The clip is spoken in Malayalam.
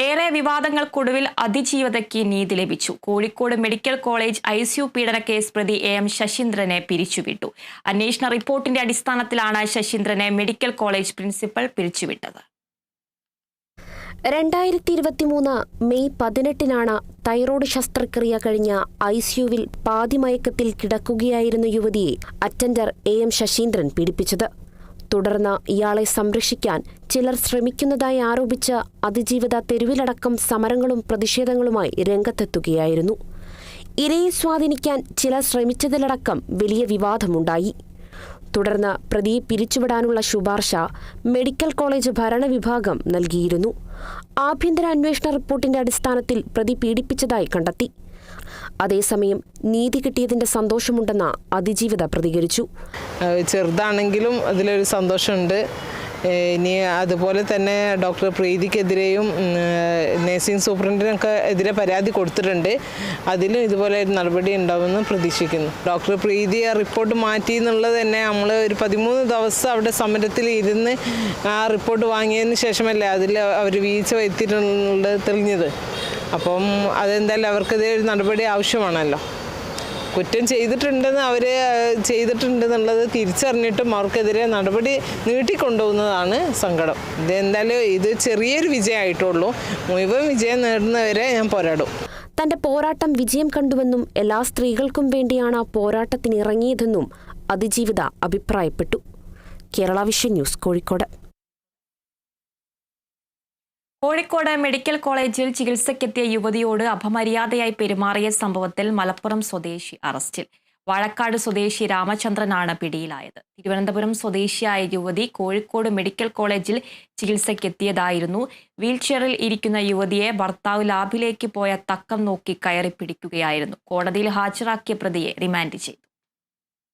ഏറെ വിവാദങ്ങൾക്കൊടുവിൽ അതിജീവിതയ്ക്ക് നീതി ലഭിച്ചു. കോഴിക്കോട് മെഡിക്കൽ കോളേജ് ICU പീഡന കേസ് പ്രതി AM ശശീന്ദ്രനെ പിരിച്ചുവിട്ടു. അന്വേഷണ റിപ്പോർട്ടിന്റെ അടിസ്ഥാനത്തിലാണ് ശശീന്ദ്രനെ മെഡിക്കൽ കോളേജ് പ്രിൻസിപ്പൽ പിരിച്ചുവിട്ടത്. 2023 മെയ് 18-നാണ് തൈറോയ്ഡ് ശസ്ത്രക്രിയ കഴിഞ്ഞ ICUവിൽ പാതിമയക്കത്തിൽ കിടക്കുകയായിരുന്ന യുവതിയെ അറ്റൻഡർ AM ശശീന്ദ്രൻ പീഡിപ്പിച്ചത്. തുടർന്ന് ഇയാളെ സംരക്ഷിക്കാൻ ചിലർ ശ്രമിക്കുന്നതായി ആരോപിച്ച് അതിജീവിത തെരുവിലടക്കം സമരങ്ങളും പ്രതിഷേധങ്ങളുമായി രംഗത്തെത്തുകയായിരുന്നു. ഇരയെ സ്വാധീനിക്കാൻ ചിലർ ശ്രമിച്ചതിലടക്കം വലിയ വിവാദമുണ്ടായി. തുടർന്ന് പ്രതിയെ പിരിച്ചുവിടാനുള്ള ശുപാർശ മെഡിക്കൽ കോളേജ് ഭരണവിഭാഗം നൽകിയിരുന്നു. ആഭ്യന്തര അന്വേഷണ റിപ്പോർട്ടിന്റെ അടിസ്ഥാനത്തിൽ പ്രതി പീഡിപ്പിച്ചതായി കണ്ടെത്തി. അതേസമയം നീതി കിട്ടിയതിന്റെ സന്തോഷമുണ്ടെന്ന് അതിജീവിത പ്രതികരിച്ചു. ചെറുതാണെങ്കിലും അതിലൊരു സന്തോഷമുണ്ട്. ഇനി അതുപോലെ തന്നെ ഡോക്ടർ പ്രീതിക്കെതിരെയും നഴ്സിംഗ് സൂപ്രണ്ടിനൊക്കെ എതിരെ പരാതി കൊടുത്തിട്ടുണ്ട്. അതിലും ഇതുപോലെ ഒരു നടപടി ഉണ്ടാവുമെന്ന് പ്രതീക്ഷിക്കുന്നു. ഡോക്ടർ പ്രീതി ആ റിപ്പോർട്ട് മാറ്റി എന്നുള്ളത് തന്നെ നമ്മൾ ഒരു 13 ദിവസം അവിടെ സമരത്തിൽ ഇരുന്ന് ആ റിപ്പോർട്ട് വാങ്ങിയതിന് ശേഷമല്ലേ അതിൽ അവർ വീഴ്ച വരുത്തിയിട്ടുള്ളത് തെളിഞ്ഞത്. അപ്പം അതെന്തായാലും അവർക്കെതിരെ ഒരു നടപടി ആവശ്യമാണല്ലോ. കുറ്റം ചെയ്തിട്ടുണ്ടെന്ന് അവർ ചെയ്തിട്ടുണ്ടെന്നുള്ളത് തിരിച്ചറിഞ്ഞിട്ടും അവർക്കെതിരെ നടപടി നീട്ടിക്കൊണ്ടുപോകുന്നതാണ് സങ്കടം. ഇതെന്തായാലും ഇത് ചെറിയൊരു വിജയമായിട്ടുള്ളൂ. മുഴുവൻ വിജയം നേടുന്നവരെ ഞാൻ പോരാടും. തന്റെ പോരാട്ടം വിജയം കണ്ടുവെന്നും എല്ലാ സ്ത്രീകൾക്കും വേണ്ടിയാണ് പോരാട്ടത്തിനിറങ്ങിയതെന്നും അതിജീവിത അഭിപ്രായപ്പെട്ടു. Kerala vision news, Kozhikode. Kozhikode medical കോളേജിൽ ചികിത്സയ്ക്കെത്തിയ യുവതിയോട് അപമര്യാദയായി പെരുമാറിയ സംഭവത്തിൽ മലപ്പുറം സ്വദേശി അറസ്റ്റിൽ. വാഴക്കാട് സ്വദേശി രാമചന്ദ്രനാണ് പിടിയിലായത്. തിരുവനന്തപുരം സ്വദേശിയായ യുവതി കോഴിക്കോട് മെഡിക്കൽ കോളേജിൽ ചികിത്സയ്ക്കെത്തിയതായിരുന്നു. വീൽചെയറിൽ ഇരിക്കുന്ന യുവതിയെ ഭർത്താവ് ലാബിലേക്ക് പോയ തക്കം നോക്കി കയറി പിടിക്കുകയായിരുന്നു. കോടതിയിൽ ഹാജരാക്കിയ പ്രതിയെ റിമാൻഡ് ചെയ്തു.